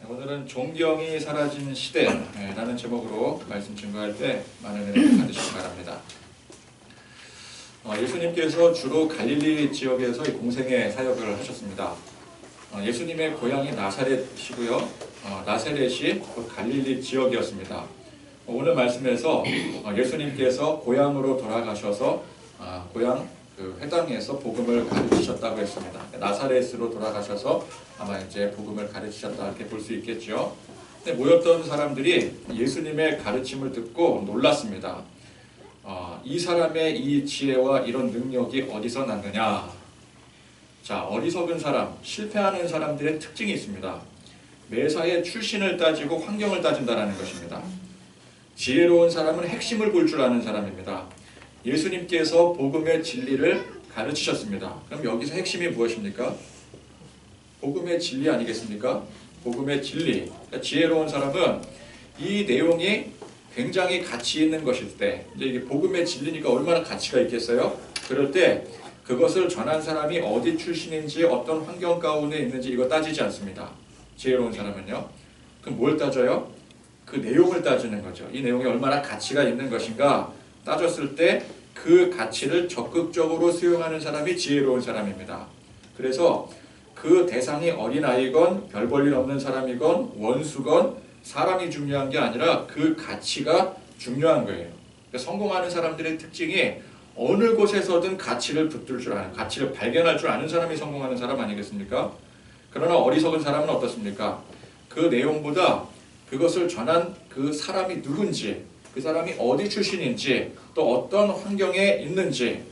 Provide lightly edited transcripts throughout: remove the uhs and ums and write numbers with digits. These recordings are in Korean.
오늘은 존경이 사라진 시대라는 제목으로 말씀 증거할 때 많은 은혜를 받으시기 바랍니다. 예수님께서 주로 갈릴리 지역에서 공생애 사역을 하셨습니다. 예수님의 고향이 나사렛이고요. 나사렛이 갈릴리 지역이었습니다. 오늘 말씀에서 예수님께서 고향으로 돌아가셔서 고향 회당에서 복음을 가르치셨다고 했습니다. 나사렛으로 돌아가셔서 아마 이제 복음을 가르치셨다 이렇게 볼 수 있겠죠. 근데 모였던 사람들이 예수님의 가르침을 듣고 놀랐습니다. 이 사람의 이 지혜와 이런 능력이 어디서 났느냐? 자, 어리석은 사람, 실패하는 사람들의 특징이 있습니다. 매사에 출신을 따지고 환경을 따진다는 것입니다. 지혜로운 사람은 핵심을 볼 줄 아는 사람입니다. 예수님께서 복음의 진리를 가르치셨습니다. 그럼 여기서 핵심이 무엇입니까? 복음의 진리 아니겠습니까? 복음의 진리. 그러니까 지혜로운 사람은 이 내용이 굉장히 가치 있는 것일 때, 이제 이게 복음의 진리니까 얼마나 가치가 있겠어요? 그럴 때 그것을 전한 사람이 어디 출신인지 어떤 환경 가운데 있는지 이거 따지지 않습니다. 지혜로운 사람은요. 그럼 뭘 따져요? 그 내용을 따지는 거죠. 이 내용이 얼마나 가치가 있는 것인가 따졌을 때 그 가치를 적극적으로 수용하는 사람이 지혜로운 사람입니다. 그래서 그 대상이 어린아이건 별 볼 일 없는 사람이건 원수건 사람이 중요한 게 아니라 그 가치가 중요한 거예요. 그러니까 성공하는 사람들의 특징이 어느 곳에서든 가치를 붙들 줄 아는, 가치를 발견할 줄 아는 사람이 성공하는 사람 아니겠습니까? 그러나 어리석은 사람은 어떻습니까? 그 내용보다 그것을 전한 그 사람이 누군지, 그 사람이 어디 출신인지, 또 어떤 환경에 있는지,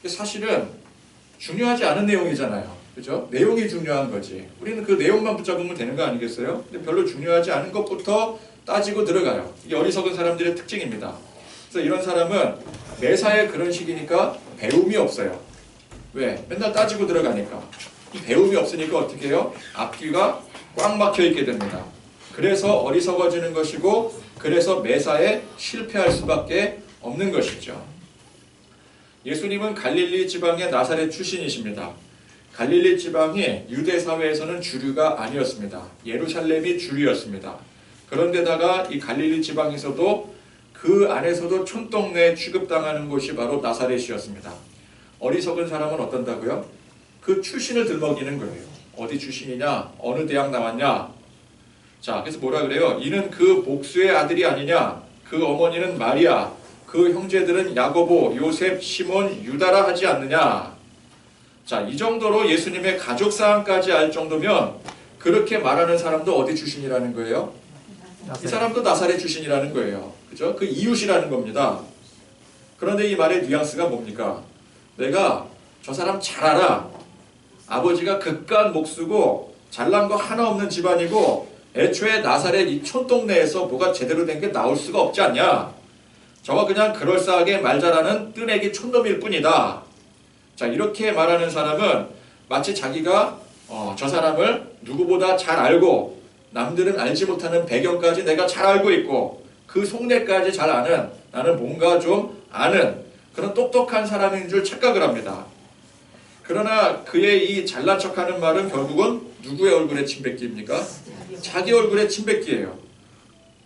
사실은 중요하지 않은 내용이잖아요. 그죠? 내용이 중요한 거지. 우리는 그 내용만 붙잡으면 되는 거 아니겠어요? 근데 별로 중요하지 않은 것부터 따지고 들어가요. 이게 어리석은 사람들의 특징입니다. 그래서 이런 사람은 매사에 그런 식이니까 배움이 없어요. 왜? 맨날 따지고 들어가니까. 이 배움이 없으니까 어떻게 해요? 앞뒤가 꽉 막혀 있게 됩니다. 그래서 어리석어지는 것이고, 그래서 매사에 실패할 수밖에 없는 것이죠. 예수님은 갈릴리 지방의 나사렛 출신이십니다. 갈릴리 지방이 유대 사회에서는 주류가 아니었습니다. 예루살렘이 주류였습니다. 그런데다가 이 갈릴리 지방에서도 그 안에서도 촌동네 취급당하는 곳이 바로 나사렛이었습니다. 어리석은 사람은 어떤다고요? 그 출신을 들먹이는 거예요. 어디 출신이냐? 어느 대학 나왔냐? 자, 그래서 뭐라 그래요? 이는 그 복수의 아들이 아니냐? 그 어머니는 마리아, 그 형제들은 야고보, 요셉, 시몬, 유다라 하지 않느냐? 자, 이 정도로 예수님의 가족 사항까지 알 정도면 그렇게 말하는 사람도 어디 출신이라는 거예요? 이 사람도 나사렛 출신이라는 거예요. 그죠? 그 이웃이라는 겁니다. 그런데 이 말의 뉘앙스가 뭡니까? 내가 저 사람 잘 알아. 아버지가 극간 목수고 잘난 거 하나 없는 집안이고 애초에 나사렛 이 촌동네에서 뭐가 제대로 된 게 나올 수가 없지 않냐? 저거 그냥 그럴싸하게 말 잘하는 뜨내기 촌놈일 뿐이다. 자, 이렇게 말하는 사람은 마치 자기가 저 사람을 누구보다 잘 알고 남들은 알지 못하는 배경까지 내가 잘 알고 있고 그 속내까지 잘 아는, 나는 뭔가 좀 아는 그런 똑똑한 사람인 줄 착각을 합니다. 그러나 그의 이 잘난 척하는 말은 결국은 누구의 얼굴에 침 뱉기입니까? 자기 얼굴에 침 뱉기예요.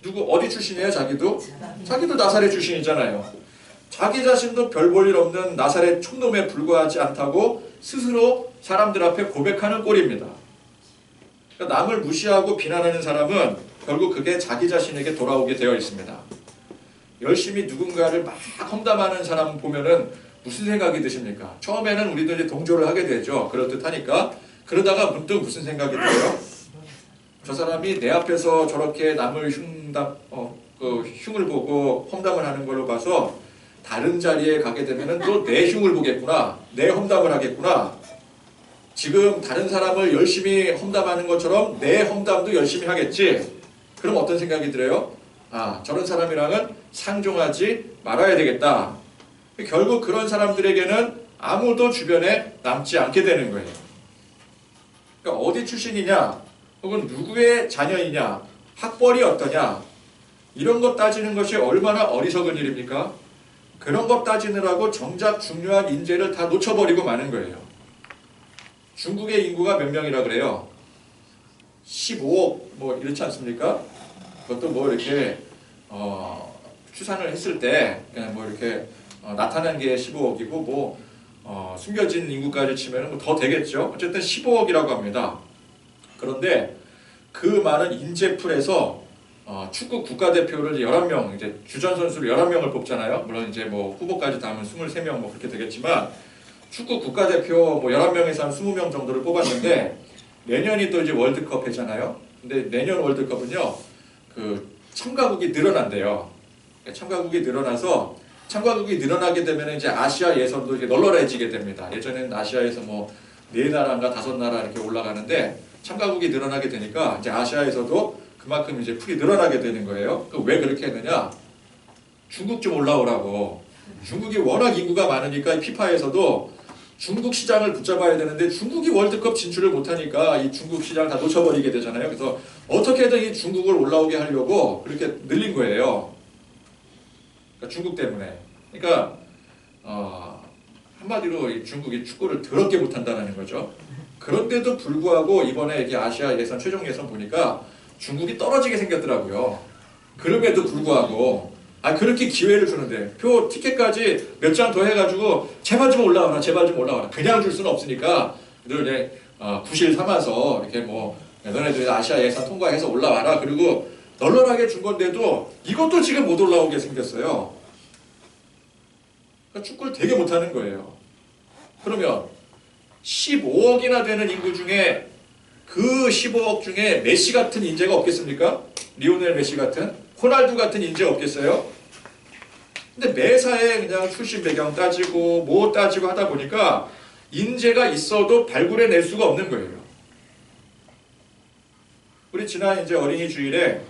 누구 어디 출신이에요? 자기도 나사렛 출신이잖아요. 자기 자신도 별 볼 일 없는 나사렛 촌놈에 불과하지 않다고 스스로 사람들 앞에 고백하는 꼴입니다. 그러니까 남을 무시하고 비난하는 사람은 결국 그게 자기 자신에게 돌아오게 되어 있습니다. 열심히 누군가를 막 험담하는 사람 보면은 무슨 생각이 드십니까? 처음에는 우리도 이제 동조를 하게 되죠. 그럴듯하니까. 그러다가 문득 무슨 생각이 들어요? 저 사람이 내 앞에서 저렇게 남을 흉을 보고 험담을 하는 걸로 봐서 다른 자리에 가게 되면은 또 내 흉을 보겠구나. 내 험담을 하겠구나. 지금 다른 사람을 열심히 험담하는 것처럼 내 험담도 열심히 하겠지. 그럼 어떤 생각이 들어요? 아, 저런 사람이랑은 상종하지 말아야 되겠다. 결국 그런 사람들에게는 아무도 주변에 남지 않게 되는 거예요. 그러니까 어디 출신이냐, 혹은 누구의 자녀이냐, 학벌이 어떠냐, 이런 것 따지는 것이 얼마나 어리석은 일입니까? 그런 것 따지느라고 정작 중요한 인재를 다 놓쳐버리고 마는 거예요. 중국의 인구가 몇 명이라 그래요? 15억 뭐 이렇지 않습니까? 그것도 뭐 이렇게 추산을 했을 때 그냥 뭐 이렇게 나타난 게 15억이고 뭐 숨겨진 인구까지 치면 뭐 더 되겠죠. 어쨌든 15억이라고 합니다. 그런데 그 많은 인재풀에서 축구 국가대표를 11명, 이제 주전 선수를 11명을 뽑잖아요. 물론 이제 뭐 후보까지 다 하면 23명 뭐 그렇게 되겠지만 축구 국가대표 뭐 11명에서 한 20명 정도를 뽑았는데 내년이 또 이제 월드컵 해잖아요. 근데 내년 월드컵은요. 그 참가국이 늘어난대요. 참가국이 늘어나서 참가국이 늘어나게 되면 이제 아시아 예선도 이렇게 널널해지게 됩니다. 예전에는 아시아에서 뭐 4나라인가 5나라 이렇게 올라가는데 참가국이 늘어나게 되니까 이제 아시아에서도 그만큼 이제 풀이 늘어나게 되는 거예요. 왜 그렇게 했느냐? 중국 좀 올라오라고. 중국이 워낙 인구가 많으니까 피파에서도 중국 시장을 붙잡아야 되는데 중국이 월드컵 진출을 못하니까 이 중국 시장을 다 놓쳐버리게 되잖아요. 그래서 어떻게든 이 중국을 올라오게 하려고 그렇게 늘린 거예요. 그러니까 중국 때문에. 그러니까 한마디로 이 중국이 축구를 더럽게 못한다는 거죠. 그런데도 불구하고 이번에 이렇게 아시아 예선 최종 예선 보니까 중국이 떨어지게 생겼더라고요. 그럼에도 불구하고 그렇게 기회를 주는데 표 티켓까지 몇 장 더 해가지고 제발 좀 올라와라, 제발 좀 올라와라. 그냥 줄 수는 없으니까 늘 이제 구실 삼아서 이렇게 뭐 너네들 아시아 예선 통과해서 올라와라. 그리고 널널하게 준 건데도 이것도 지금 못 올라오게 생겼어요. 그러니까 축구를 되게 못하는 거예요. 그러면 15억이나 되는 인구 중에 그 15억 중에 메시 같은 인재가 없겠습니까? 리오넬 메시 같은? 호날두 같은 인재 없겠어요? 근데 매사에 그냥 출신 배경 따지고 뭐 따지고 하다 보니까 인재가 있어도 발굴해낼 수가 없는 거예요. 우리 지난 이제 어린이 주일에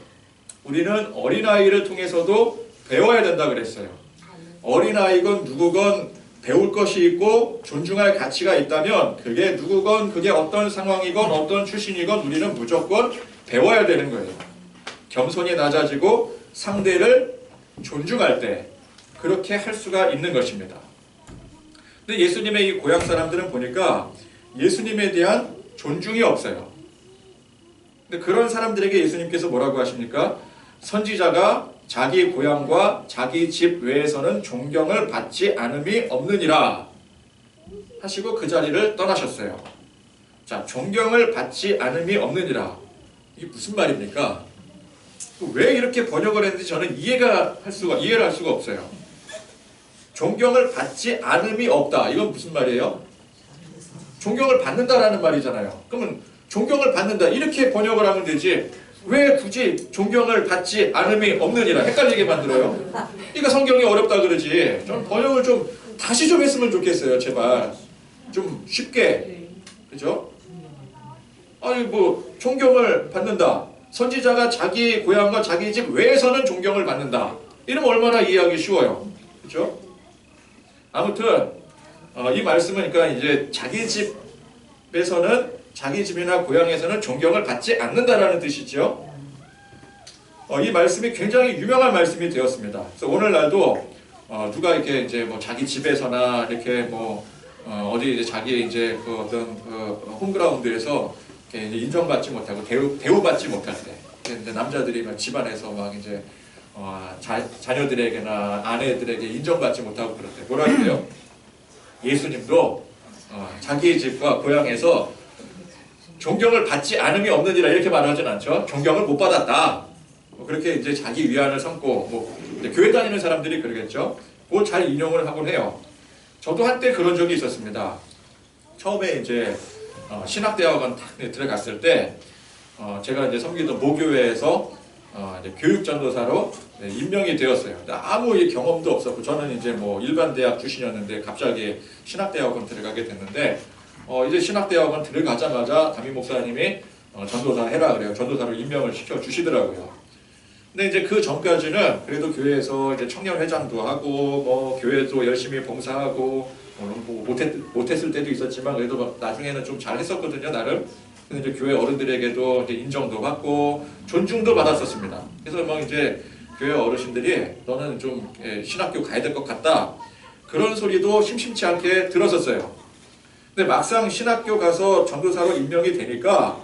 우리는 어린아이를 통해서도 배워야 된다 그랬어요. 어린아이건 누구건 배울 것이 있고 존중할 가치가 있다면 그게 누구건 그게 어떤 상황이건 어떤 출신이건 우리는 무조건 배워야 되는 거예요. 겸손이 낮아지고 상대를 존중할 때 그렇게 할 수가 있는 것입니다. 근데 예수님의 이 고향 사람들은 보니까 예수님에 대한 존중이 없어요. 근데 그런 사람들에게 예수님께서 뭐라고 하십니까? 선지자가 자기 고향과 자기 집 외에서는 존경을 받지 않음이 없느니라 하시고 그 자리를 떠나셨어요. 자, 존경을 받지 않음이 없느니라. 이게 무슨 말입니까? 왜 이렇게 번역을 했는지 저는 이해를 할 수가 없어요. 존경을 받지 않음이 없다. 이건 무슨 말이에요? 존경을 받는다라는 말이잖아요. 그러면 존경을 받는다 이렇게 번역을 하면 되지 왜 굳이 존경을 받지 않음이 없느니라 헷갈리게 만들어요? 그러니까 성경이 어렵다 그러지. 좀 번역을 좀 다시 좀 했으면 좋겠어요. 제발 좀 쉽게. 그죠? 아니 뭐 존경을 받는다. 선지자가 자기 고향과 자기 집 외에서는 존경을 받는다. 이러면 얼마나 이해하기 쉬워요. 그죠? 아무튼 이 말씀은 그러니까 이제 자기 집에서는 자기 집이나 고향에서는 존경을 받지 않는다라는 뜻이죠. 이 말씀이 굉장히 유명한 말씀이 되었습니다. 그래서 오늘날도 누가 이렇게 이제 뭐 자기 집에서나 이렇게 뭐 어디 이제 자기 이제 그 어떤 홈그라운드에서 이렇게 이제 인정받지 못하고 대우받지 못할 때, 이제 남자들이 막 집안에서 막 이제 자녀들에게나 아내들에게 인정받지 못하고 그럴 때 뭐라 그래요? 예수님도 자기 집과 고향에서 존경을 받지 않음이 없느니라 이렇게 말하진 않죠. 존경을 못 받았다. 그렇게 이제 자기 위안을 삼고 뭐 교회 다니는 사람들이 그러겠죠. 그걸 잘 인용을 하곤 해요. 저도 한때 그런 적이 있었습니다. 처음에 이제 신학대학원 딱 들어갔을 때 제가 이제 섬기던 모교회에서 이제 교육전도사로 임명이 되었어요. 아무 경험도 없었고 저는 이제 뭐 일반 대학 출신이었는데 갑자기 신학대학원 들어가게 됐는데 이제 신학대학원 들어가자마자 담임 목사님이 전도사 해라 그래요. 전도사로 임명을 시켜 주시더라고요. 근데 이제 그 전까지는 그래도 교회에서 이제 청년회장도 하고 뭐 교회도 열심히 봉사하고 뭐 못했을 때도 있었지만 그래도 나중에는 좀 잘했었거든요, 나름. 근데 이제 교회 어른들에게도 이제 인정도 받고 존중도 받았었습니다. 그래서 막 이제 교회 어르신들이 너는 좀 신학교 가야 될 것 같다 그런 소리도 심심치 않게 들었었어요. 근데 막상 신학교 가서 전도사로 임명이 되니까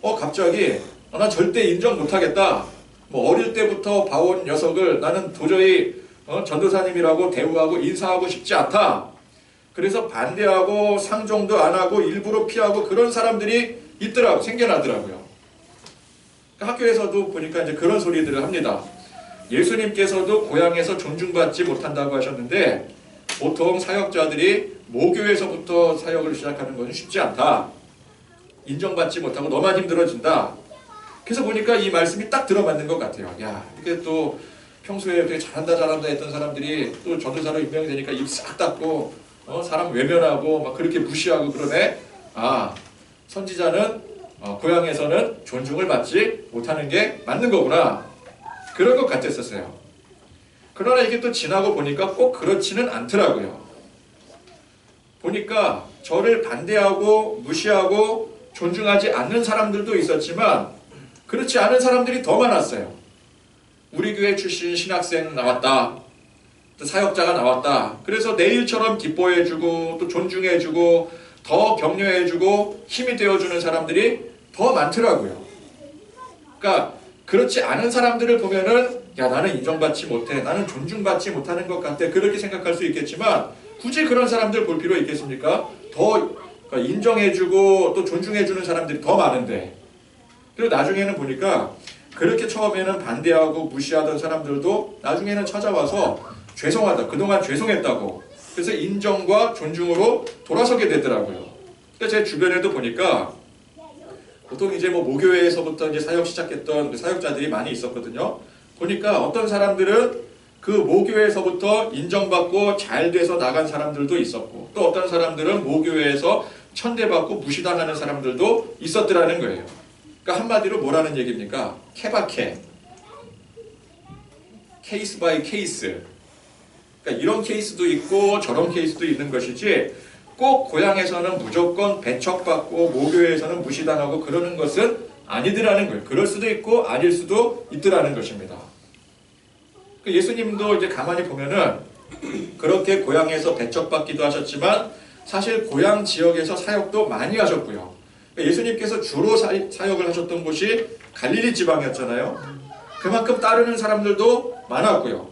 갑자기 난 절대 인정 못하겠다. 뭐 어릴 때부터 봐온 녀석을 나는 도저히 전도사님이라고 대우하고 인사하고 싶지 않다. 그래서 반대하고 상종도 안 하고 일부러 피하고 그런 사람들이 있더라고, 생겨나더라고요. 학교에서도 보니까 이제 그런 소리들을 합니다. 예수님께서도 고향에서 존중받지 못한다고 하셨는데 보통 사역자들이 모교에서부터 사역을 시작하는 것은 쉽지 않다. 인정받지 못하고 너만 힘들어진다. 그래서 보니까 이 말씀이 딱 들어맞는 것 같아요. 야, 이게 또 평소에 되게 잘한다 했던 사람들이 또 전도사로 임명이 되니까 입 싹 닫고 사람 외면하고 막 그렇게 무시하고 그러네. 아, 선지자는 고향에서는 존중을 받지 못하는 게 맞는 거구나. 그런 것 같았었어요. 그러나 이게 또 지나고 보니까 꼭 그렇지는 않더라고요. 보니까 저를 반대하고 무시하고 존중하지 않는 사람들도 있었지만 그렇지 않은 사람들이 더 많았어요. 우리 교회 출신 신학생 나왔다. 또 사역자가 나왔다. 그래서 내 일처럼 기뻐해주고 또 존중해주고 더 격려해주고 힘이 되어주는 사람들이 더 많더라고요. 그러니까 그렇지 않은 사람들을 보면은 야, 나는 인정받지 못해. 나는 존중받지 못하는 것 같아. 그렇게 생각할 수 있겠지만 굳이 그런 사람들 볼 필요 있겠습니까? 더 인정해주고 또 존중해주는 사람들이 더 많은데. 그리고 나중에는 보니까 그렇게 처음에는 반대하고 무시하던 사람들도 나중에는 찾아와서 죄송하다. 그동안 죄송했다고. 그래서 인정과 존중으로 돌아서게 되더라고요. 그러니까 제 주변에도 보니까 보통 이제 뭐 모교회에서부터 이제 사역 시작했던 사역자들이 많이 있었거든요. 보니까 어떤 사람들은 그 모교회에서부터 인정받고 잘 돼서 나간 사람들도 있었고 또 어떤 사람들은 모교회에서 천대받고 무시당하는 사람들도 있었더라는 거예요. 그러니까 한마디로 뭐라는 얘기입니까? 케바케. 케이스 바이 케이스. 그러니까 이런 케이스도 있고 저런 케이스도 있는 것이지 꼭 고향에서는 무조건 배척받고 모교회에서는 무시당하고 그러는 것은 아니더라는 거예요. 그럴 수도 있고 아닐 수도 있더라는 것입니다. 예수님도 이제 가만히 보면은 그렇게 고향에서 배척받기도 하셨지만 사실 고향 지역에서 사역도 많이 하셨고요. 예수님께서 주로 사역을 하셨던 곳이 갈릴리 지방이었잖아요. 그만큼 따르는 사람들도 많았고요.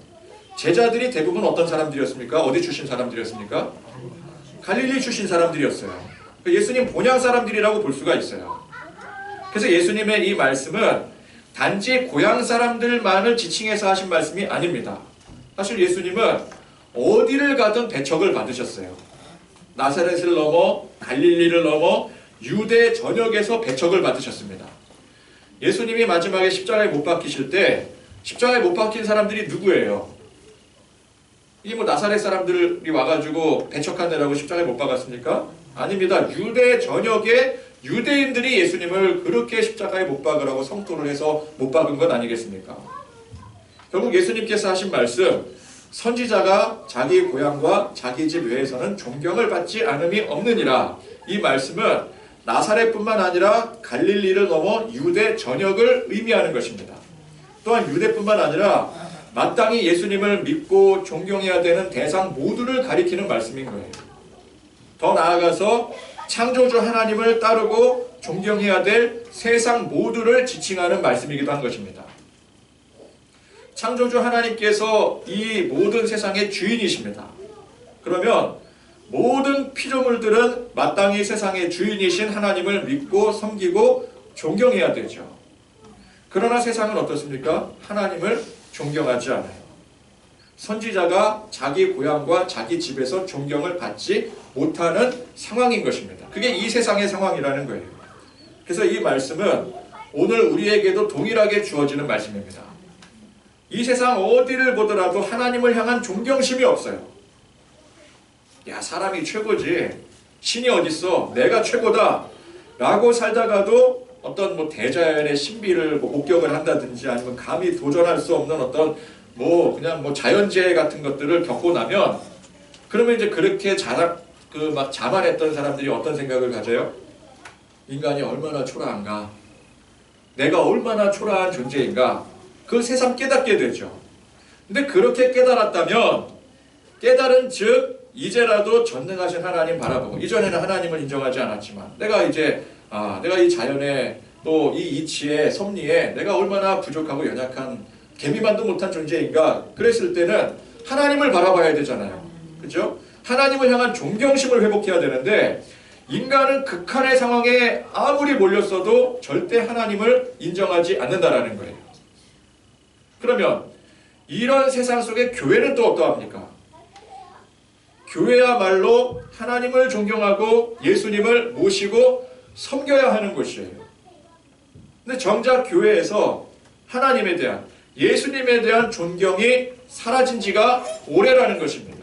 제자들이 대부분 어떤 사람들이었습니까? 어디 출신 사람들이었습니까? 갈릴리 출신 사람들이었어요. 예수님 본향 사람들이라고 볼 수가 있어요. 그래서 예수님의 이 말씀은 단지 고향 사람들만을 지칭해서 하신 말씀이 아닙니다. 사실 예수님은 어디를 가든 배척을 받으셨어요. 나사렛을 넘어 갈릴리를 넘어 유대 전역에서 배척을 받으셨습니다. 예수님이 마지막에 십자가에 못 박히실 때 십자가에 못 박힌 사람들이 누구예요? 이 뭐 나사렛 사람들이 와가지고 배척하느라고 십자가에 못 박았습니까? 아닙니다. 유대 전역에 유대인들이 예수님을 그렇게 십자가에 못 박으라고 성토를 해서 못 박은 것 아니겠습니까? 결국 예수님께서 하신 말씀, 선지자가 자기 고향과 자기 집 외에서는 존경을 받지 않음이 없느니라. 이 말씀은 나사렛뿐만 아니라 갈릴리를 넘어 유대 전역을 의미하는 것입니다. 또한 유대뿐만 아니라 마땅히 예수님을 믿고 존경해야 되는 대상 모두를 가리키는 말씀인 거예요. 더 나아가서 창조주 하나님을 따르고 존경해야 될 세상 모두를 지칭하는 말씀이기도 한 것입니다. 창조주 하나님께서 이 모든 세상의 주인이십니다. 그러면 모든 피조물들은 마땅히 세상의 주인이신 하나님을 믿고 섬기고 존경해야 되죠. 그러나 세상은 어떻습니까? 하나님을 존경하지 않아요. 선지자가 자기 고향과 자기 집에서 존경을 받지 못하는 상황인 것입니다. 그게 이 세상의 상황이라는 거예요. 그래서 이 말씀은 오늘 우리에게도 동일하게 주어지는 말씀입니다. 이 세상 어디를 보더라도 하나님을 향한 존경심이 없어요. 야, 사람이 최고지. 신이 어딨어? 내가 최고다. 라고 살다가도 어떤 뭐 대자연의 신비를 목격을 한다든지 아니면 감히 도전할 수 없는 어떤 그냥 자연재해 같은 것들을 겪고 나면 그러면 이제 그렇게 막 자만했던 사람들이 어떤 생각을 가져요? 인간이 얼마나 초라한가? 내가 얼마나 초라한 존재인가? 그걸 새삼 깨닫게 되죠. 근데 그렇게 깨달았다면 깨달은 즉 이제라도 전능하신 하나님 바라보고 이전에는 하나님을 인정하지 않았지만 내가 이 자연에 또 이 이치에 섭리에 내가 얼마나 부족하고 연약한 개미만도 못한 존재인가 그랬을 때는 하나님을 바라봐야 되잖아요. 그죠? 하나님을 향한 존경심을 회복해야 되는데 인간은 극한의 상황에 아무리 몰렸어도 절대 하나님을 인정하지 않는다라는 거예요. 그러면 이런 세상 속에 교회는 또 어떠합니까? 교회야말로 하나님을 존경하고 예수님을 모시고 섬겨야 하는 곳이에요. 근데 정작 교회에서 하나님에 대한 예수님에 대한 존경이 사라진 지가 오래라는 것입니다.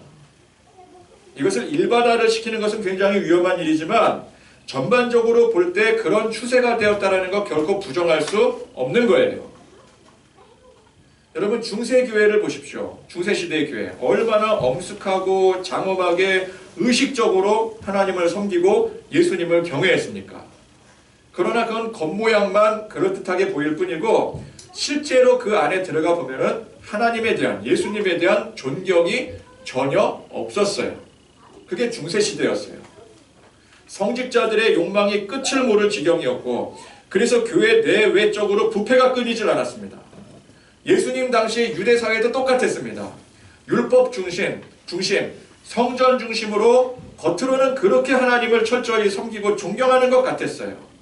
이것을 일반화를 시키는 것은 굉장히 위험한 일이지만 전반적으로 볼 때 그런 추세가 되었다는 거 결코 부정할 수 없는 거예요. 여러분 중세교회를 보십시오. 중세시대의 교회 얼마나 엄숙하고 장엄하게 의식적으로 하나님을 섬기고 예수님을 경외했습니까? 그러나 그건 겉모양만 그럴듯하게 보일 뿐이고 실제로 그 안에 들어가 보면은 하나님에 대한 예수님에 대한 존경이 전혀 없었어요. 그게 중세시대였어요. 성직자들의 욕망이 끝을 모를 지경이었고 그래서 교회 내외적으로 부패가 끊이질 않았습니다. 예수님 당시 유대사회도 똑같았습니다. 율법 중심, 성전 중심으로 겉으로는 그렇게 하나님을 철저히 섬기고 존경하는 것 같았어요.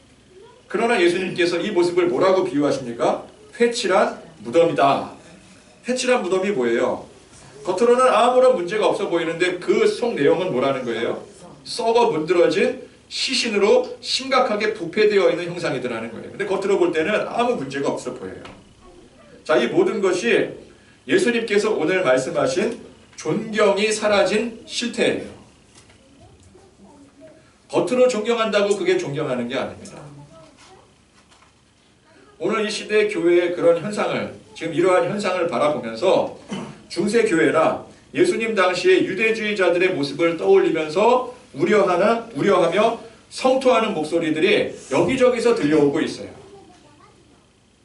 그러나 예수님께서 이 모습을 뭐라고 비유하십니까? 회칠한 무덤이다. 회칠한 무덤이 뭐예요? 겉으로는 아무런 문제가 없어 보이는데 그 속 내용은 뭐라는 거예요? 썩어 문드러진 시신으로 심각하게 부패되어 있는 형상이더라는 거예요. 근데 겉으로 볼 때는 아무 문제가 없어 보여요. 자, 이 모든 것이 예수님께서 오늘 말씀하신 존경이 사라진 실태예요. 겉으로 존경한다고 그게 존경하는 게 아닙니다. 오늘 이 시대의 교회의 그런 현상을, 지금 이러한 현상을 바라보면서 중세교회나 예수님 당시의 유대주의자들의 모습을 떠올리면서 우려하며 성토하는 목소리들이 여기저기서 들려오고 있어요.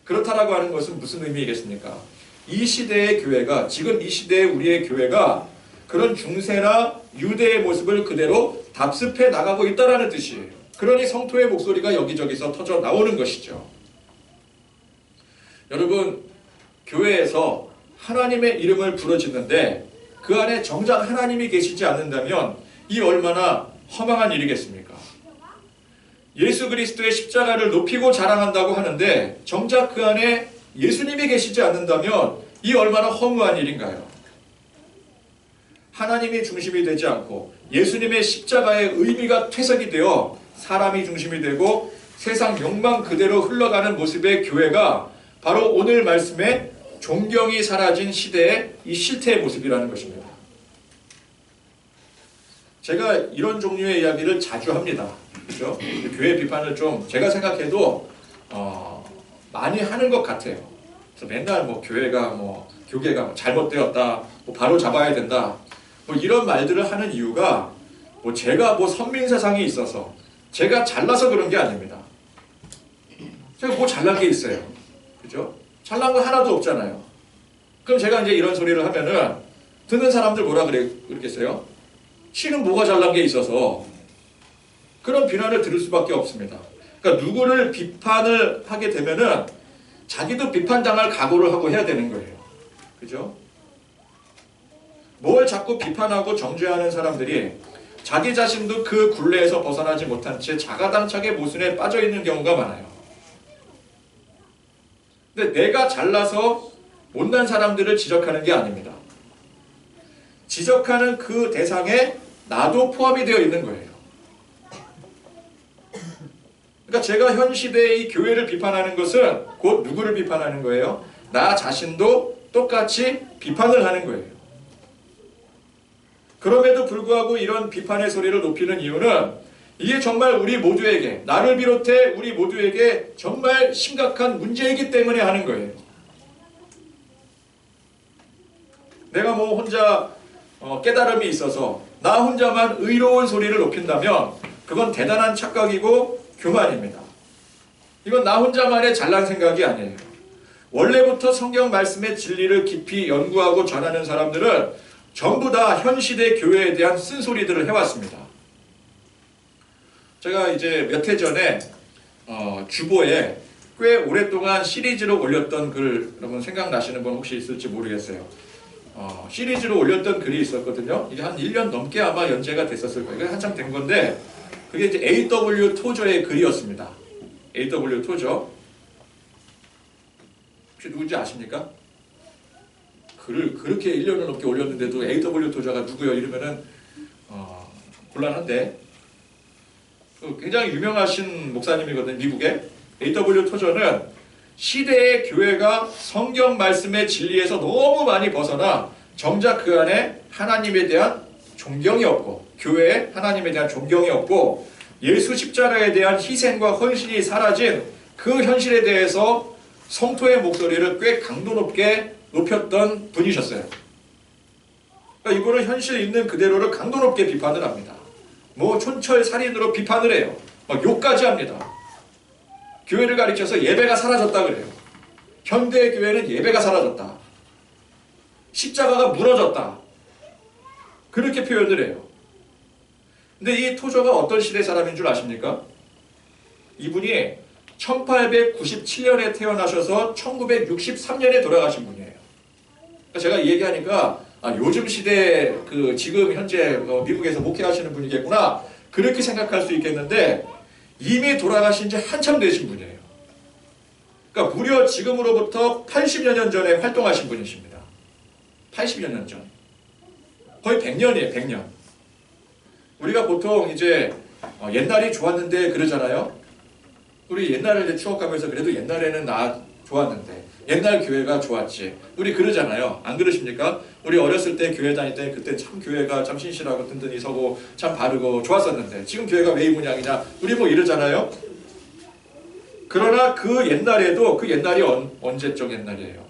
그렇다라고 하는 것은 무슨 의미겠습니까? 이 시대의 교회가, 지금 이 시대의 우리의 교회가 그런 중세나 유대의 모습을 그대로 답습해 나가고 있다는 뜻이에요. 그러니 성토의 목소리가 여기저기서 터져 나오는 것이죠. 여러분, 교회에서 하나님의 이름을 부르짖는데 그 안에 정작 하나님이 계시지 않는다면 이 얼마나 허망한 일이겠습니까? 예수 그리스도의 십자가를 높이고 자랑한다고 하는데 정작 그 안에 예수님이 계시지 않는다면 이 얼마나 허무한 일인가요? 하나님이 중심이 되지 않고 예수님의 십자가의 의미가 퇴색이 되어 사람이 중심이 되고 세상 욕망 그대로 흘러가는 모습의 교회가 바로 오늘 말씀에 존경이 사라진 시대의 이 실태의 모습이라는 것입니다. 제가 이런 종류의 이야기를 자주 합니다. 그렇죠? 교회 비판을 좀 제가 생각해도 많이 하는 것 같아요. 그래서 맨날 교회가 교계가 잘못되었다, 바로 잡아야 된다, 이런 말들을 하는 이유가 제가 선민 세상에 있어서 제가 잘나서 그런 게 아닙니다. 제가 잘난 게 있어요. 그죠? 잘난 거 하나도 없잖아요. 그럼 제가 이제 이런 소리를 하면은 듣는 사람들 뭐라 그러겠어요? 씨는 뭐가 잘난 게 있어서 그런 비난을 들을 수밖에 없습니다. 그러니까 누구를 비판을 하게 되면은 자기도 비판당할 각오를 하고 해야 되는 거예요. 그죠? 뭘 자꾸 비판하고 정죄하는 사람들이 자기 자신도 그 굴레에서 벗어나지 못한 채 자가당착의 모순에 빠져 있는 경우가 많아요. 근데 내가 잘나서 못난 사람들을 지적하는 게 아닙니다. 지적하는 그 대상에 나도 포함이 되어 있는 거예요. 그러니까 제가 현 시대의 이 교회를 비판하는 것은 곧 누구를 비판하는 거예요? 나 자신도 똑같이 비판을 하는 거예요. 그럼에도 불구하고 이런 비판의 소리를 높이는 이유는 이게 정말 우리 모두에게, 나를 비롯해 우리 모두에게 정말 심각한 문제이기 때문에 하는 거예요. 내가 혼자 깨달음이 있어서 나 혼자만 의로운 소리를 높인다면 그건 대단한 착각이고 교만입니다. 이건 나 혼자만의 잘난 생각이 아니에요. 원래부터 성경 말씀의 진리를 깊이 연구하고 전하는 사람들은 전부 다 현 시대 교회에 대한 쓴소리들을 해왔습니다. 제가 이제 몇 해 전에 주보에 꽤 오랫동안 시리즈로 올렸던 글 여러분 생각나시는 분 혹시 있을지 모르겠어요. 시리즈로 올렸던 글이 있었거든요. 이게 한 1년 넘게 아마 연재가 됐었을 거예요. 이게 한참 된 건데 그게 이제 A.W. 토저의 글이었습니다. A.W. 토저 혹시 누군지 아십니까? 글을 그렇게 1년을 넘게 올렸는데도 A.W. 토저가 누구요? 이러면은 곤란한데 굉장히 유명하신 목사님이거든요. 미국에. A.W. 토저는 시대의 교회가 성경 말씀의 진리에서 너무 많이 벗어나 정작 그 안에 하나님에 대한 존경이 없고 교회에 하나님에 대한 존경이 없고 예수 십자가에 대한 희생과 헌신이 사라진 그 현실에 대해서 성토의 목소리를 꽤 강도 높게 높였던 분이셨어요. 그러니까 이거는 현실 있는 그대로를 강도 높게 비판을 합니다. 뭐 촌철살인으로 비판을 해요. 막 욕까지 합니다. 교회를 가리켜서 예배가 사라졌다 그래요. 현대 교회는 예배가 사라졌다. 십자가가 무너졌다. 그렇게 표현을 해요. 근데 이 토저가 어떤 시대 사람인 줄 아십니까? 이분이 1897년에 태어나셔서 1963년에 돌아가신 분이에요. 그러니까 제가 이 얘기하니까 요즘 시대 지금 현재 미국에서 목회하시는 분이겠구나 그렇게 생각할 수 있겠는데 이미 돌아가신 지 한참 되신 분이에요. 그러니까 무려 지금으로부터 80여 년 전에 활동하신 분이십니다. 80여 년 전. 거의 100년이에요. 100년. 우리가 보통 이제 옛날이 좋았는데 그러잖아요. 우리 옛날을 이제 추억하면서 그래도 옛날에는 나 좋았는데 옛날 교회가 좋았지. 우리 그러잖아요. 안 그러십니까? 우리 어렸을 때 교회 다닐 때 그때 참 교회가 참 신실하고 든든히 서고 참 바르고 좋았었는데 지금 교회가 왜 이 모양이냐. 우리 뭐 이러잖아요. 그러나 그 옛날에도 그 옛날이 언제적 옛날이에요.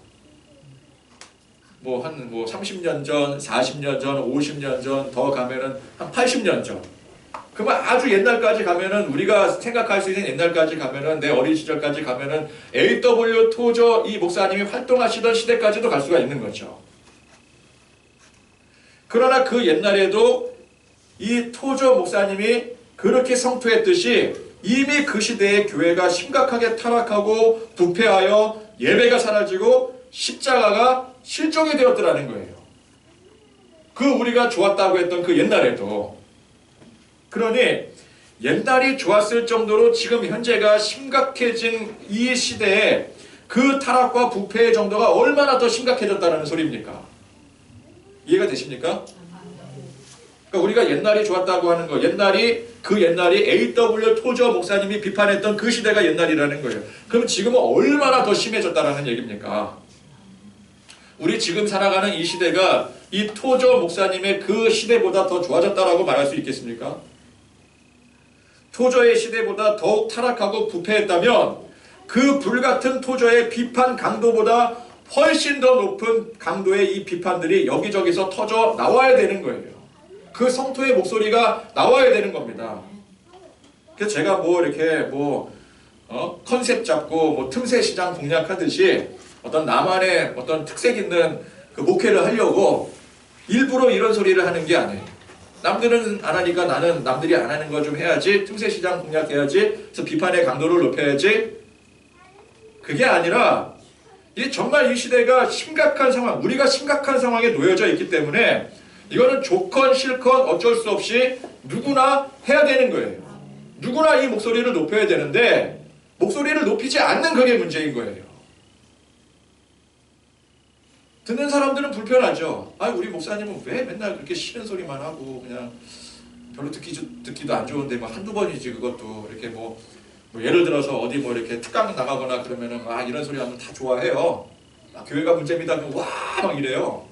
뭐 30년 전, 40년 전, 50년 전, 더 가면은 한 80년 전. 그러면 아주 옛날까지 가면은 우리가 생각할 수 있는 옛날까지 가면은 내 어린 시절까지 가면은 A.W. 토저 이 목사님이 활동하시던 시대까지도 갈 수가 있는 거죠. 그러나 그 옛날에도 이 토저 목사님이 그렇게 성토했듯이 이미 그 시대의 교회가 심각하게 타락하고 부패하여 예배가 사라지고 십자가가 실종이 되었더라는 거예요. 그 우리가 좋았다고 했던 그 옛날에도. 그러니 옛날이 좋았을 정도로 지금 현재가 심각해진 이 시대에 그 타락과 부패의 정도가 얼마나 더 심각해졌다는 소리입니까? 이해가 되십니까? 그러니까 우리가 옛날이 좋았다고 하는 거, 그 옛날이 A.W. 토저 목사님이 비판했던 그 시대가 옛날이라는 거예요. 그럼 지금은 얼마나 더 심해졌다는 얘기입니까? 우리 지금 살아가는 이 시대가 이 토저 목사님의 그 시대보다 더 좋아졌다라고 말할 수 있겠습니까? 토저의 시대보다 더욱 타락하고 부패했다면 그 불같은 토저의 비판 강도보다 훨씬 더 높은 강도의 이 비판들이 여기저기서 터져 나와야 되는 거예요. 그 성토의 목소리가 나와야 되는 겁니다. 그래서 제가 이렇게 컨셉 잡고 틈새 시장 공략하듯이 어떤 나만의 어떤 특색 있는 그 목회를 하려고 일부러 이런 소리를 하는 게 아니에요. 남들은 안 하니까 나는 남들이 안 하는 거 좀 해야지, 틈새 시장 공략해야지, 그래서 비판의 강도를 높여야지. 그게 아니라 이게 정말 이 시대가 심각한 상황, 우리가 심각한 상황에 놓여져 있기 때문에 이거는 좋건 싫건 어쩔 수 없이 누구나 해야 되는 거예요. 누구나 이 목소리를 높여야 되는데 목소리를 높이지 않는 그게 문제인 거예요. 듣는 사람들은 불편하죠. 우리 목사님은 왜 맨날 그렇게 싫은 소리만 하고 그냥 별로 듣기도 안 좋은데 한두 번이지 그것도 이렇게 예를 들어서 어디 이렇게 특강 나가거나 그러면은 이런 소리 하면 다 좋아해요. 교회가 문제입니다. 그럼 막 이래요.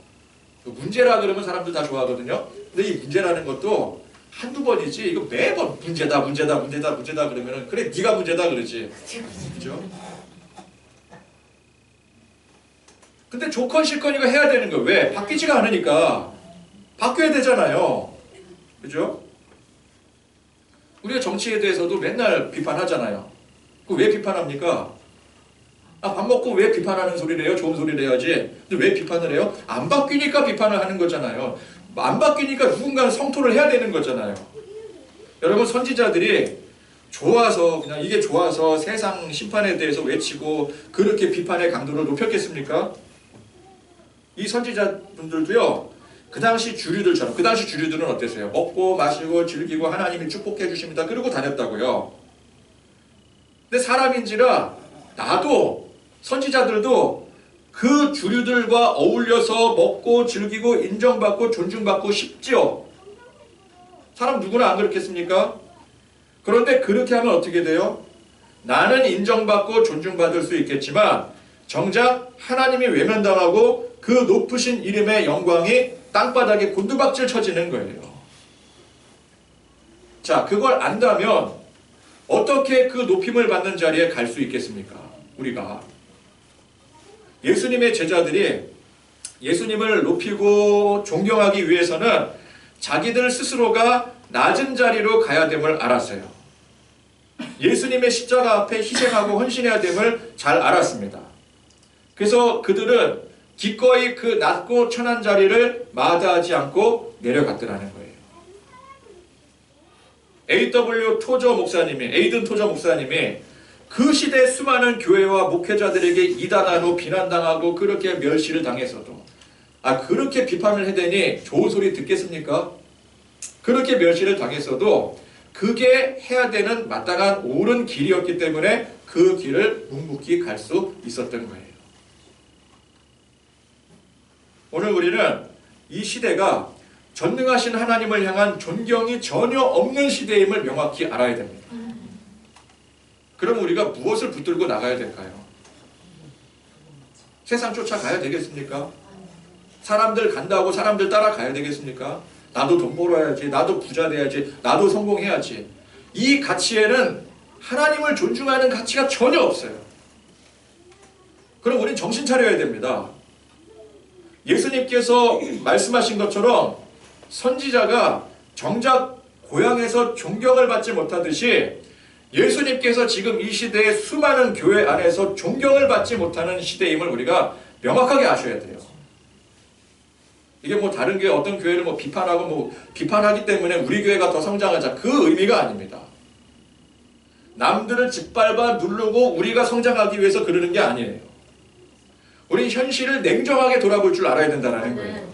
문제라 그러면 사람들 다 좋아하거든요. 근데 이 문제라는 것도 한두 번이지 이거 매번 문제다 그러면은 그래 네가 문제다 그러지. 그죠? 근데 좋건 싫건 이거 해야 되는 거예요. 왜? 바뀌지가 않으니까. 바뀌어야 되잖아요. 그죠? 우리가 정치에 대해서도 맨날 비판하잖아요. 왜 비판합니까? 밥 먹고 왜 비판하는 소리를 해요? 좋은 소리를 해야지. 근데 왜 비판을 해요? 안 바뀌니까 비판을 하는 거잖아요. 안 바뀌니까 누군가는 성토를 해야 되는 거잖아요. 여러분 선지자들이 좋아서 그냥 이게 좋아서 세상 심판에 대해서 외치고 그렇게 비판의 강도를 높였겠습니까? 이 선지자분들도요, 그 당시 주류들처럼, 그 당시 주류들은 어땠어요? 먹고 마시고 즐기고 하나님이 축복해 주십니다. 그러고 다녔다고요. 근데 사람인지라 나도, 선지자들도 그 주류들과 어울려서 먹고 즐기고 인정받고 존중받고 싶지요. 사람 누구나 안 그렇겠습니까? 그런데 그렇게 하면 어떻게 돼요? 나는 인정받고 존중받을 수 있겠지만 정작 하나님이 외면당하고 그 높으신 이름의 영광이 땅바닥에 곤두박질 쳐지는 거예요. 자, 그걸 안다면 어떻게 그 높임을 받는 자리에 갈 수 있겠습니까? 우리가 예수님의 제자들이 예수님을 높이고 존경하기 위해서는 자기들 스스로가 낮은 자리로 가야 됨을 알았어요. 예수님의 십자가 앞에 희생하고 헌신해야 됨을 잘 알았습니다. 그래서 그들은 기꺼이 그 낮고 천한 자리를 마다하지 않고 내려갔더라는 거예요. 에이든 토저 목사님이 그 시대 수많은 교회와 목회자들에게 이단하고 비난당하고 그렇게 멸시를 당했어도 그렇게 비판을 해대니 좋은 소리 듣겠습니까? 그렇게 멸시를 당했어도 그게 해야 되는 마땅한 옳은 길이었기 때문에 그 길을 묵묵히 갈 수 있었던 거예요. 오늘 우리는 이 시대가 전능하신 하나님을 향한 존경이 전혀 없는 시대임을 명확히 알아야 됩니다. 그럼 우리가 무엇을 붙들고 나가야 될까요? 세상 쫓아가야 되겠습니까? 사람들 간다고 사람들 따라가야 되겠습니까? 나도 돈 벌어야지, 나도 부자 돼야지, 나도 성공해야지. 이 가치에는 하나님을 존중하는 가치가 전혀 없어요. 그럼 우린 정신 차려야 됩니다. 예수님께서 말씀하신 것처럼 선지자가 정작 고향에서 존경을 받지 못하듯이 예수님께서 지금 이 시대의 수많은 교회 안에서 존경을 받지 못하는 시대임을 우리가 명확하게 아셔야 돼요. 이게 뭐 다른 교회, 어떤 교회를 뭐 비판하고 비판하기 때문에 우리 교회가 더 성장하자, 그 의미가 아닙니다. 남들을 짓밟아 누르고 우리가 성장하기 위해서 그러는 게 아니에요. 우린 현실을 냉정하게 돌아볼 줄 알아야 된다는 거예요.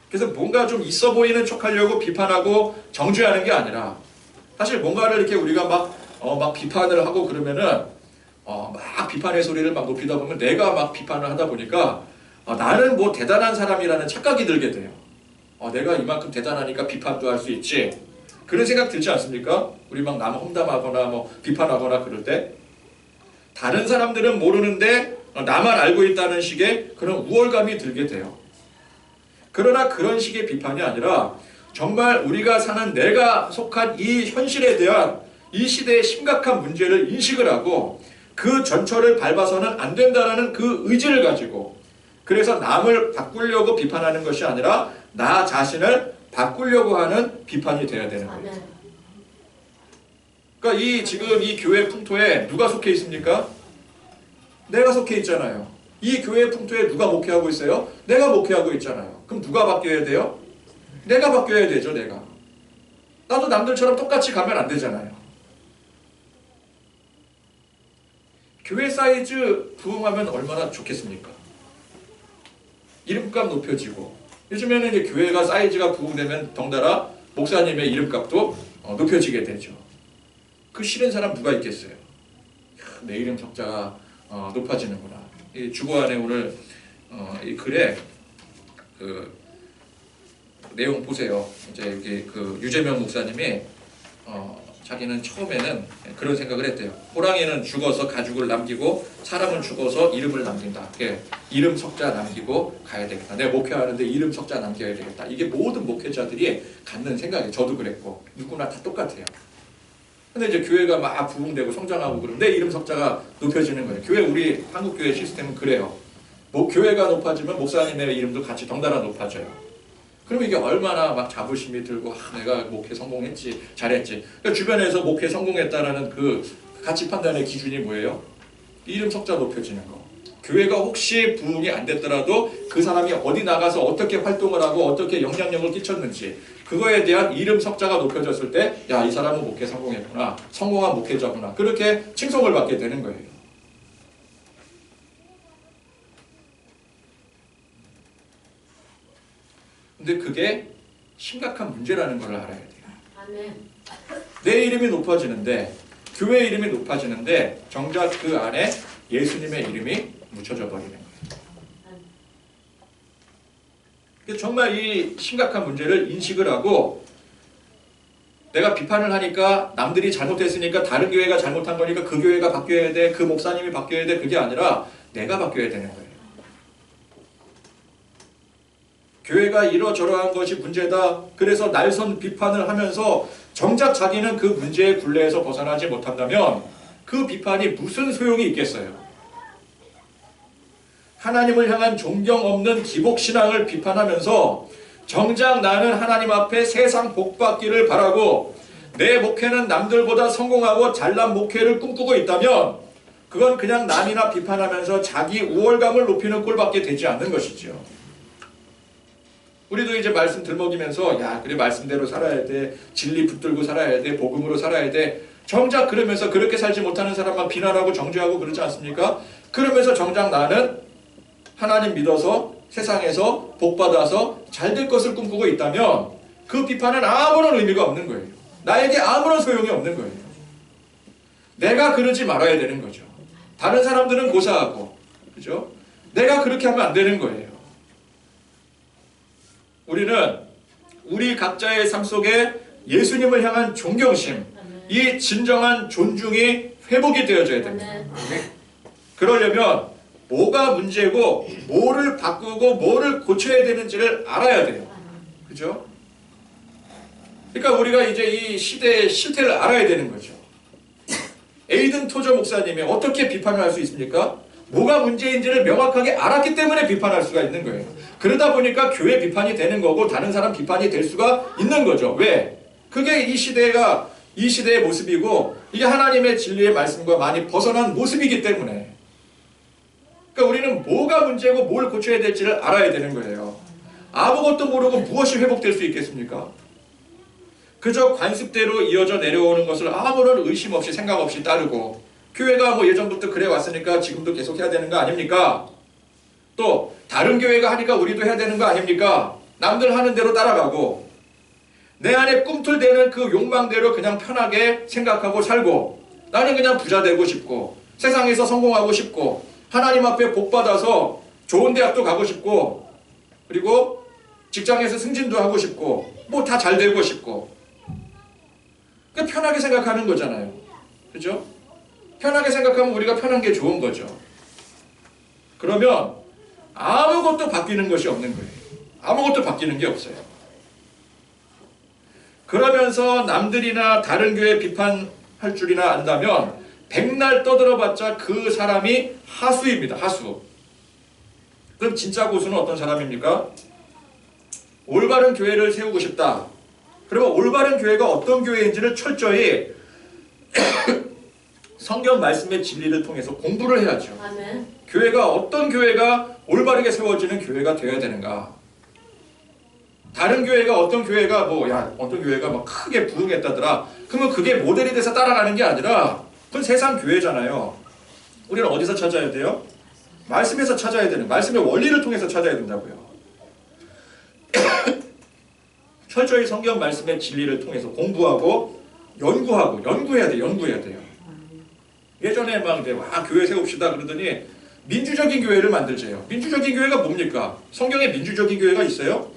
그래서 뭔가 좀 있어 보이는 척하려고 비판하고 정죄하는 게 아니라 사실 뭔가를 이렇게 우리가 막 비판을 하고 그러면은 막 비판의 소리를 막 높이다 보면 내가 막 비판을 하다 보니까 나는 뭐 대단한 사람이라는 착각이 들게 돼요. 내가 이만큼 대단하니까 비판도 할 수 있지. 그런 생각 들지 않습니까? 우리 막 남 험담하거나 뭐 비판하거나 그럴 때 다른 사람들은 모르는데 나만 알고 있다는 식의 그런 우월감이 들게 돼요. 그러나 그런 식의 비판이 아니라 정말 우리가 사는 내가 속한 이 현실에 대한 이 시대의 심각한 문제를 인식을 하고 그 전철을 밟아서는 안 된다는 그 의지를 가지고, 그래서 남을 바꾸려고 비판하는 것이 아니라 나 자신을 바꾸려고 하는 비판이 돼야 되는 거예요. 그러니까 지금 이 교회 풍토에 누가 속해 있습니까? 내가 속해 있잖아요. 이 교회 풍토에 누가 목회하고 있어요? 내가 목회하고 있잖아요. 그럼 누가 바뀌어야 돼요? 내가 바뀌어야 되죠, 내가. 나도 남들처럼 똑같이 가면 안 되잖아요. 교회 사이즈 부흥하면 얼마나 좋겠습니까? 이름값 높여지고, 요즘에는 이제 교회가 사이즈가 부흥되면 덩달아 목사님의 이름값도 높여지게 되죠. 그 싫은 사람 누가 있겠어요? 내 이름 석자가 높아지는구나. 이 주보 안에 오늘 이 글에 그 내용 보세요. 이제 여기 그 유재명 목사님이 자기는 처음에는 그런 생각을 했대요. 호랑이는 죽어서 가죽을 남기고 사람은 죽어서 이름을 남긴다. 이름 석자 남기고 가야 되겠다. 내가 목회하는데 이름 석자 남겨야 되겠다. 이게 모든 목회자들이 갖는 생각이에요. 저도 그랬고 누구나 다 똑같아요. 근데 이제 교회가 막 부흥되고 성장하고 그러면 내 이름 석자가 높여지는 거예요. 교회, 우리 한국교회 시스템은 그래요. 교회가 높아지면 목사님의 이름도 같이 덩달아 높아져요. 그러면 이게 얼마나 막 자부심이 들고 내가 목회 성공했지, 잘했지. 그러니까 주변에서 목회 성공했다라는 그 가치 판단의 기준이 뭐예요? 이름 석자 높여지는 거. 교회가 혹시 부흥이 안 됐더라도 그 사람이 어디 나가서 어떻게 활동을 하고 어떻게 영향력을 끼쳤는지 그거에 대한 이름 석자가 높여졌을 때 야, 이 사람은 목회 성공했구나, 성공한 목회자구나, 그렇게 칭송을 받게 되는 거예요. 근데 그게 심각한 문제라는 걸 알아야 돼요. 아멘. 내 이름이 높아지는데, 교회 이름이 높아지는데 정작 그 안에 예수님의 이름이 묻혀져 버리는 거예요. 정말 이 심각한 문제를 인식을 하고, 내가 비판을 하니까 남들이 잘못했으니까 다른 교회가 잘못한 거니까 그 교회가 바뀌어야 돼, 그 목사님이 바뀌어야 돼, 그게 아니라 내가 바뀌어야 되는 거예요. 교회가 이러저러한 것이 문제다, 그래서 날선 비판을 하면서 정작 자기는 그 문제의 굴레에서 벗어나지 못한다면 그 비판이 무슨 소용이 있겠어요? 하나님을 향한 존경 없는 기복신앙을 비판하면서 정작 나는 하나님 앞에 세상 복받기를 바라고 내 목회는 남들보다 성공하고 잘난 목회를 꿈꾸고 있다면 그건 그냥 남이나 비판하면서 자기 우월감을 높이는 꼴밖에 되지 않는 것이죠. 우리도 이제 말씀 들먹이면서 야, 그래, 말씀대로 살아야 돼, 진리 붙들고 살아야 돼, 복음으로 살아야 돼, 정작 그러면서 그렇게 살지 못하는 사람만 비난하고 정죄하고 그러지 않습니까? 그러면서 정작 나는 하나님 믿어서 세상에서 복받아서 잘될 것을 꿈꾸고 있다면 그 비판은 아무런 의미가 없는 거예요. 나에게 아무런 소용이 없는 거예요. 내가 그러지 말아야 되는 거죠. 다른 사람들은 고사하고, 그죠? 내가 그렇게 하면 안 되는 거예요. 우리는 우리 각자의 삶 속에 예수님을 향한 존경심, 이 진정한 존중이 회복이 되어져야 됩니다. 그러려면 뭐가 문제고 뭐를 바꾸고 뭐를 고쳐야 되는지를 알아야 돼요. 그죠? 그러니까 우리가 이제 이 시대의 실태를 알아야 되는 거죠. 에이든 토저 목사님이 어떻게 비판을 할 수 있습니까? 뭐가 문제인지를 명확하게 알았기 때문에 비판할 수가 있는 거예요. 그러다 보니까 교회 비판이 되는 거고 다른 사람 비판이 될 수가 있는 거죠. 왜? 그게 이 시대의 모습이고 이게 하나님의 진리의 말씀과 많이 벗어난 모습이기 때문에, 그러니까 우리는 뭐가 문제고 뭘 고쳐야 될지를 알아야 되는 거예요. 아무것도 모르고 무엇이 회복될 수 있겠습니까? 그저 관습대로 이어져 내려오는 것을 아무런 의심 없이 생각 없이 따르고, 교회가 뭐 예전부터 그래 왔으니까 지금도 계속 해야 되는 거 아닙니까? 또 다른 교회가 하니까 우리도 해야 되는 거 아닙니까? 남들 하는 대로 따라가고 내 안에 꿈틀대는 그 욕망대로 그냥 편하게 생각하고 살고, 나는 그냥 부자 되고 싶고 세상에서 성공하고 싶고 하나님 앞에 복받아서 좋은 대학도 가고 싶고 그리고 직장에서 승진도 하고 싶고 뭐 다 잘 되고 싶고, 그러니까 편하게 생각하는 거잖아요. 그죠? 편하게 생각하면 우리가 편한 게 좋은 거죠. 그러면 아무것도 바뀌는 것이 없는 거예요. 아무것도 바뀌는 게 없어요. 그러면서 남들이나 다른 교회 비판할 줄이나 안다면 백날 떠들어봤자 그 사람이 하수입니다. 하수. 그럼 진짜 고수는 어떤 사람입니까? 올바른 교회를 세우고 싶다. 그러면 올바른 교회가 어떤 교회인지를 철저히 성경 말씀의 진리를 통해서 공부를 해야죠. 아멘. 교회가 어떤 교회가 올바르게 세워지는 교회가 되어야 되는가? 다른 교회가 어떤 교회가 어떤 교회가 막 크게 부흥했다더라. 그러면 그게 모델이 돼서 따라가는 게 아니라 그건 세상 교회잖아요. 우리는 어디서 찾아야 돼요? 말씀에서 찾아야 되는, 말씀의 원리를 통해서 찾아야 된다고요. 철저히 성경 말씀의 진리를 통해서 공부하고 연구해야 돼요. 예전에 막 교회 세웁시다 그러더니 민주적인 교회를 만들재요. 민주적인 교회가 뭡니까? 성경에 민주적인 교회가 있어요?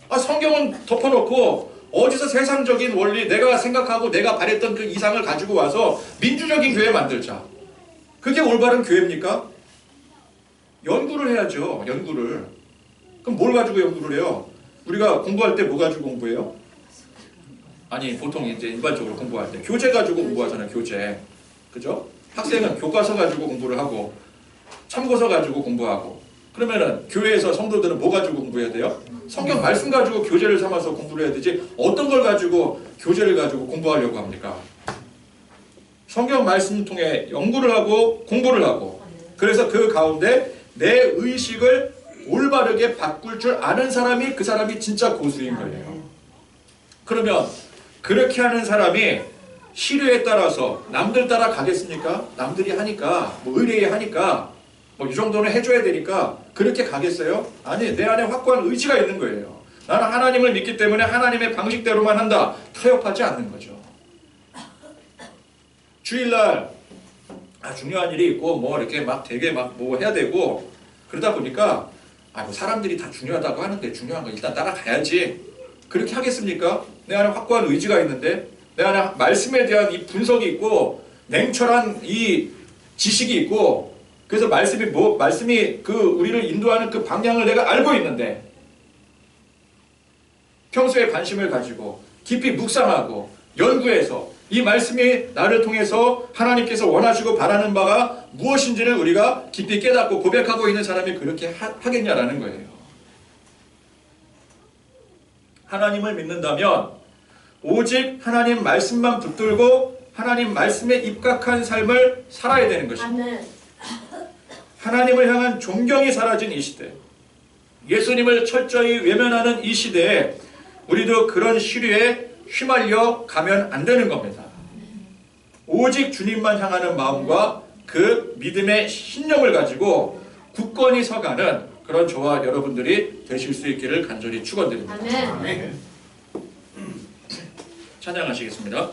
성경은 덮어놓고 어디서 세상적인 원리, 내가 생각하고 내가 바랬던 그 이상을 가지고 와서 민주적인 교회 만들자. 그게 올바른 교회입니까? 연구를 해야죠. 연구를. 그럼 뭘 가지고 연구를 해요? 우리가 공부할 때 뭐 가지고 공부해요? 아니, 보통 이제 일반적으로 공부할 때 교재 가지고 공부하잖아요. 교재. 그죠? 학생은 교과서 가지고 공부를 하고 참고서 가지고 공부하고, 그러면은 교회에서 성도들은 뭐 가지고 공부해야 돼요? 성경 말씀 가지고 교재를 삼아서 공부를 해야 되지, 어떤 걸 가지고 교재를 가지고 공부하려고 합니까? 성경 말씀 통해 연구를 하고 공부를 하고, 그래서 그 가운데 내 의식을 올바르게 바꿀 줄 아는 사람이 그 사람이 진짜 고수인 거예요. 그러면 그렇게 하는 사람이 시류에 따라서 남들 따라 가겠습니까? 남들이 하니까 뭐 의뢰에 하니까 뭐 이 정도는 해줘야 되니까 그렇게 가겠어요? 아니, 내 안에 확고한 의지가 있는 거예요. 나는 하나님을 믿기 때문에 하나님의 방식대로만 한다. 타협하지 않는 거죠. 주일날 중요한 일이 있고 뭐 이렇게 막 되게 막 뭐 해야 되고 그러다 보니까 뭐 사람들이 다 중요하다고 하는데 중요한 거 일단 따라가야지. 그렇게 하겠습니까? 내 안에 확고한 의지가 있는데, 내 안에 말씀에 대한 이 분석이 있고 냉철한 이 지식이 있고, 그래서 말씀이 그 우리를 인도하는 그 방향을 내가 알고 있는데, 평소에 관심을 가지고 깊이 묵상하고 연구해서 이 말씀이 나를 통해서 하나님께서 원하시고 바라는 바가 무엇인지를 우리가 깊이 깨닫고 고백하고 있는 사람이 그렇게 하겠냐라는 거예요. 하나님을 믿는다면 오직 하나님 말씀만 붙들고 하나님 말씀에 입각한 삶을 살아야 되는 것입니다. 아멘. 하나님을 향한 존경이 사라진 이 시대, 예수님을 철저히 외면하는 이 시대에 우리도 그런 시류에 휘말려 가면 안 되는 겁니다. 오직 주님만 향하는 마음과 그 믿음의 신념을 가지고 굳건히 서가는 그런 저와 여러분들이 되실 수 있기를 간절히 축원드립니다. 아멘. 찬양하시겠습니다.